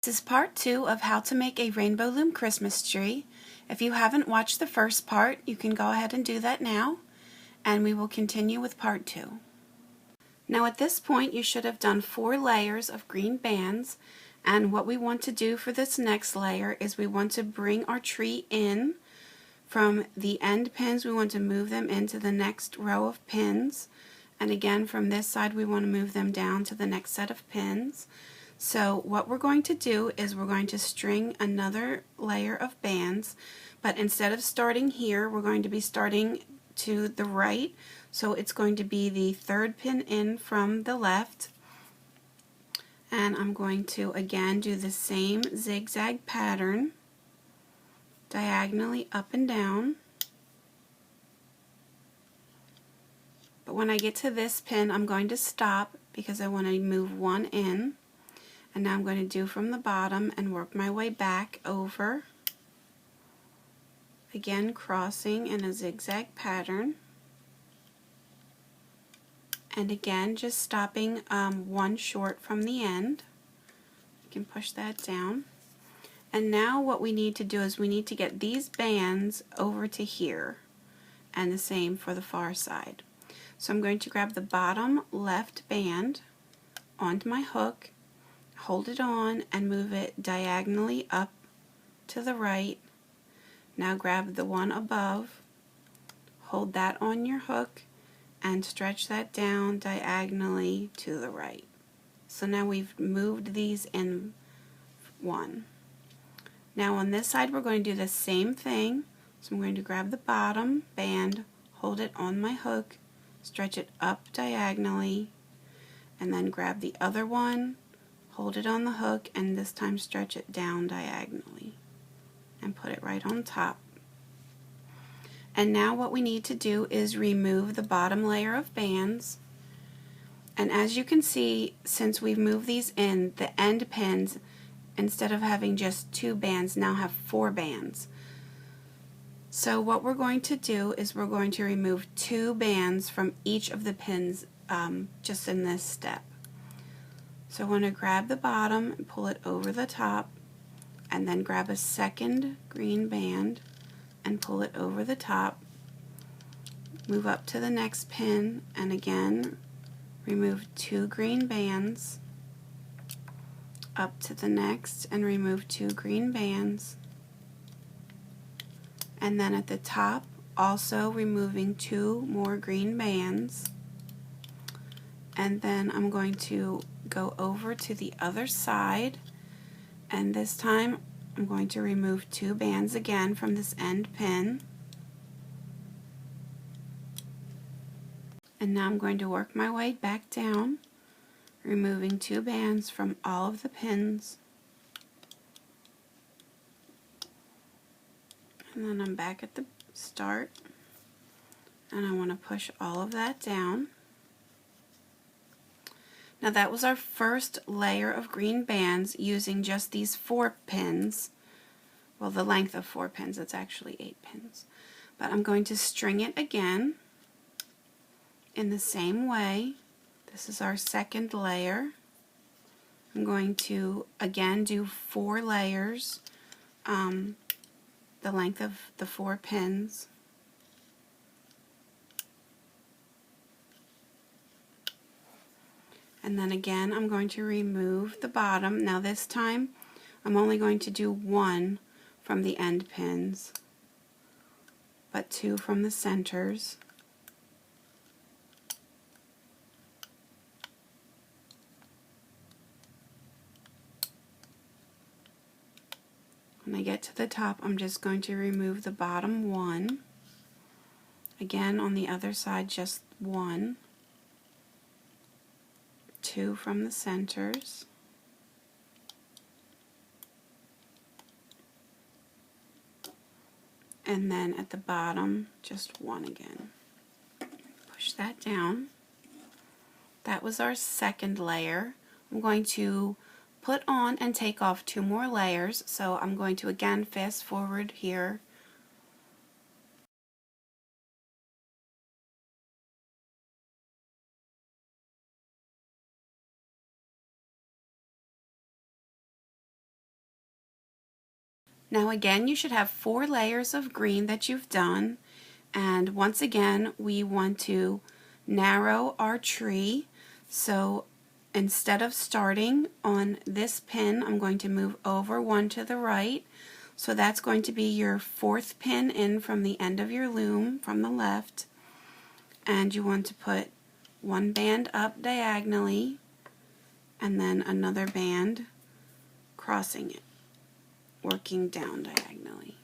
This is part 2 of how to make a rainbow loom Christmas tree. If you haven't watched the first part, you can go ahead and do that now, and we will continue with part 2. Now at this point you should have done 4 layers of green bands, and what we want to do for this next layer is we want to bring our tree in from the end pins. We want to move them into the next row of pins, and again from this side we want to move them down to the next set of pins. So what we're going to do is we're going to string another layer of bands, but instead of starting here, we're going to be starting to the right. So it's going to be the third pin in from the left, and I'm going to again do the same zigzag pattern diagonally up and down. But when I get to this pin, I'm going to stop because I want to move one in. And now I'm going to do from the bottom and work my way back over, again crossing in a zigzag pattern, and again just stopping one short from the end. You can push that down. And now what we need to do is we need to get these bands over to here, and the same for the far side. So I'm going to grab the bottom left band onto my hook, hold it on and move it diagonally up to the right. Now grab the one above, hold that on your hook and stretch that down diagonally to the right. So now we've moved these in one. Now on this side we're going to do the same thing. So I'm going to grab the bottom band, hold it on my hook, stretch it up diagonally, and then grab the other one, hold it on the hook, and this time stretch it down diagonally and put it right on top. And now what we need to do is remove the bottom layer of bands. And as you can see, since we've moved these in, the end pins, instead of having just 2 bands, now have 4 bands. So what we're going to do is we're going to remove 2 bands from each of the pins just in this step. So I want to grab the bottom and pull it over the top, and then grab a second green band and pull it over the top. Move up to the next pin and again remove 2 green bands. Up to the next and remove 2 green bands. And then at the top also removing 2 more green bands. And then I'm going to go over to the other side, and this time I'm going to remove 2 bands again from this end pin. And now I'm going to work my way back down, removing 2 bands from all of the pins. And then I'm back at the start, and I want to push all of that down. Now that was our first layer of green bands using just these 4 pins. Well, the length of 4 pins, it's actually 8 pins. But I'm going to string it again in the same way. This is our second layer. I'm going to again do 4 layers, the length of the 4 pins. And then again I'm going to remove the bottom. Now this time I'm only going to do 1 from the end pins, but 2 from the centers. When I get to the top, I'm just going to remove the bottom 1. Again on the other side, just 1. 2 from the centers, and then at the bottom just 1 again. Push that down. That was our second layer. I'm going to put on and take off 2 more layers, so I'm going to again fast forward here Now again, you should have 4 layers of green that you've done, and once again we want to narrow our tree. So instead of starting on this pin, I'm going to move over one to the right. So that's going to be your 4th pin in from the end of your loom from the left, and you want to put one band up diagonally and then another band crossing it, working down diagonally.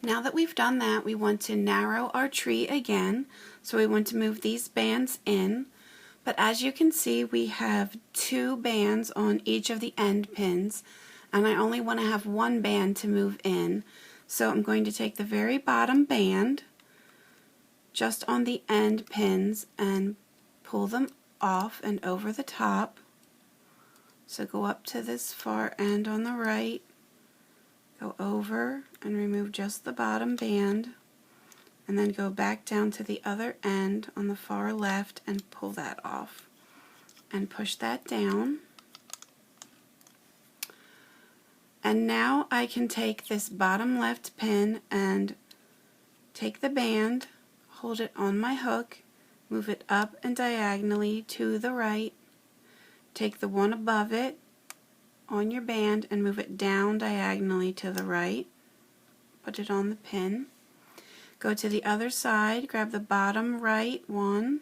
Now that we've done that, we want to narrow our tree again, so we want to move these bands in, but as you can see we have 2 bands on each of the end pins, and I only want to have 1 band to move in. So I'm going to take the very bottom band just on the end pins and pull them off and over the top. So go up to this far end on the right, go over and remove just the bottom band, and then go back down to the other end on the far left and pull that off and push that down. And now I can take this bottom left pin and take the band, hold it on my hook, move it up and diagonally to the right, take the one above it on your band and move it down diagonally to the right, put it on the pin, go to the other side, grab the bottom right one,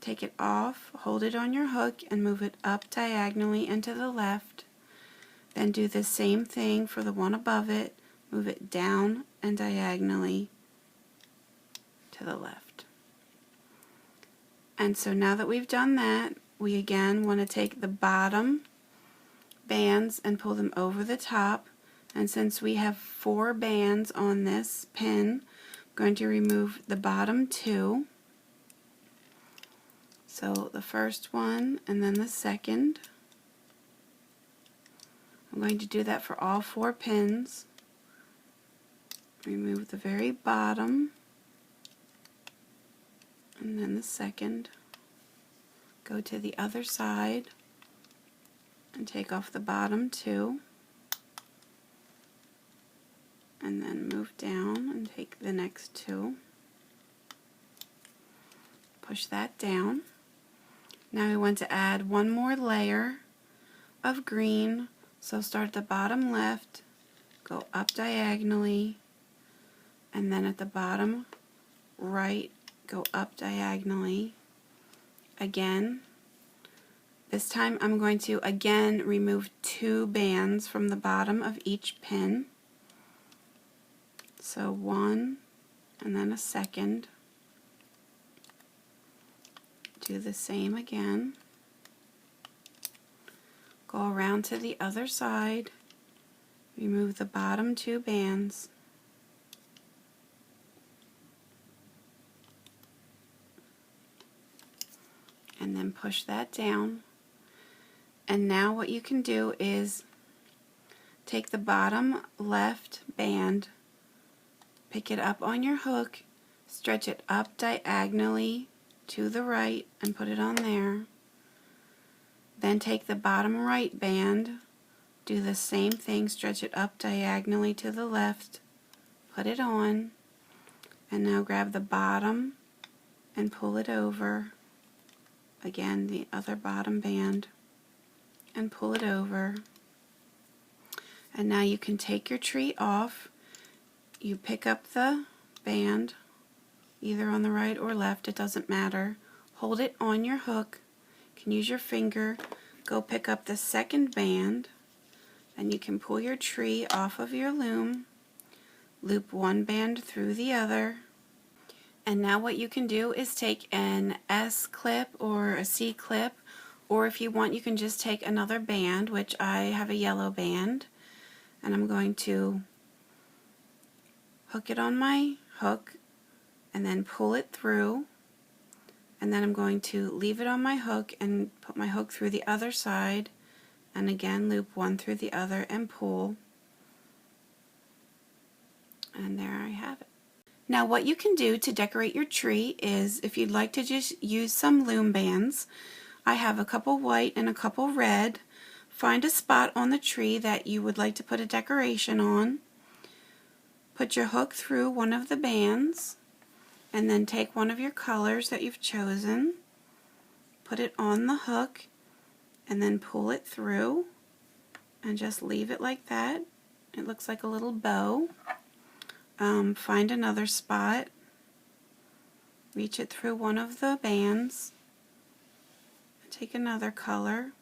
take it off, hold it on your hook and move it up diagonally and to the left. Then do the same thing for the one above it, move it down and diagonally to the left. And so now that we've done that, we again want to take the bottom bands and pull them over the top, and since we have 4 bands on this pin, I'm going to remove the bottom 2. So the first one and then the second. I'm going to do that for all 4 pins. Remove the very bottom and then the second. Go to the other side and take off the bottom 2, and then move down and take the next 2. Push that down. Now we want to add one more layer of green. So start at the bottom left, go up diagonally, and then at the bottom right, go up diagonally. Again, this time I'm going to again remove 2 bands from the bottom of each pin. So one and then a second. Do the same again. Go around to the other side, remove the bottom 2 bands, and then push that down. And now what you can do is take the bottom left band, pick it up on your hook, stretch it up diagonally to the right and put it on there. Then take the bottom right band, do the same thing, stretch it up diagonally to the left, put it on, and now grab the bottom and pull it over. Again, the other bottom band, and pull it over. And now you can take your tree off. You pick up the band, either on the right or left, it doesn't matter. Hold it on your hook. You can use your finger, go pick up the second band, and you can pull your tree off of your loom, loop one band through the other, and now what you can do is take an S clip or a C clip, or if you want you can just take another band, which I have a yellow band, and I'm going to hook it on my hook and then pull it through. And then I'm going to leave it on my hook and put my hook through the other side, and again loop one through the other and pull. And there I have it. Now what you can do to decorate your tree is, if you'd like to just use some loom bands, I have a couple white and a couple red. Find a spot on the tree that you would like to put a decoration on. put your hook through one of the bands, and then take one of your colors that you've chosen, put it on the hook, and then pull it through, and just leave it like that. It looks like a little bow. Find another spot, reach it through one of the bands, take another color,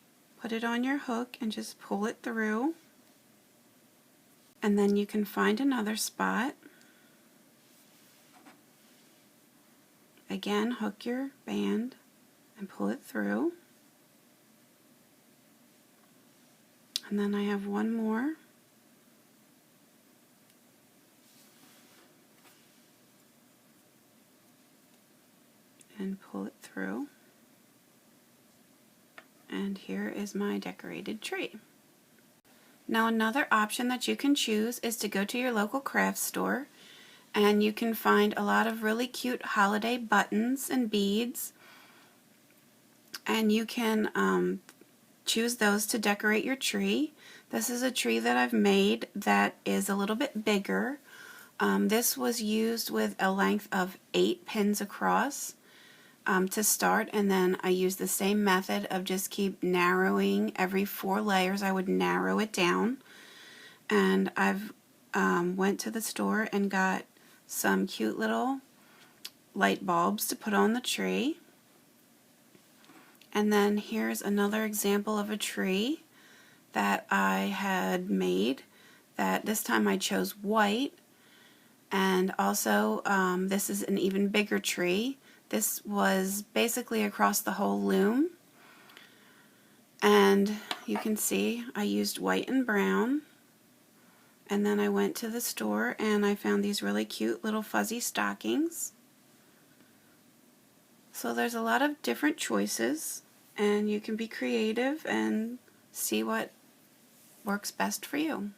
put it on your hook, and just pull it through. And then you can find another spot. Again, hook your band and pull it through. And then I have one more. And pull it through. And here is my decorated tree. Now another option that you can choose is to go to your local craft store, and you can find a lot of really cute holiday buttons and beads, and you can choose those to decorate your tree. This is a tree that I've made that is a little bit bigger. This was used with a length of 8 pins across to start, and then I used the same method of just keep narrowing every 4 layers. I would narrow it down, and I've went to the store and got some cute little light bulbs to put on the tree. And then here's another example of a tree that I had made, that this time I chose white. And also this is an even bigger tree. This was basically across the whole loom, and you can see I used white and brown, and then I went to the store and I found these really cute little fuzzy stockings. So there's a lot of different choices, and you can be creative and see what works best for you.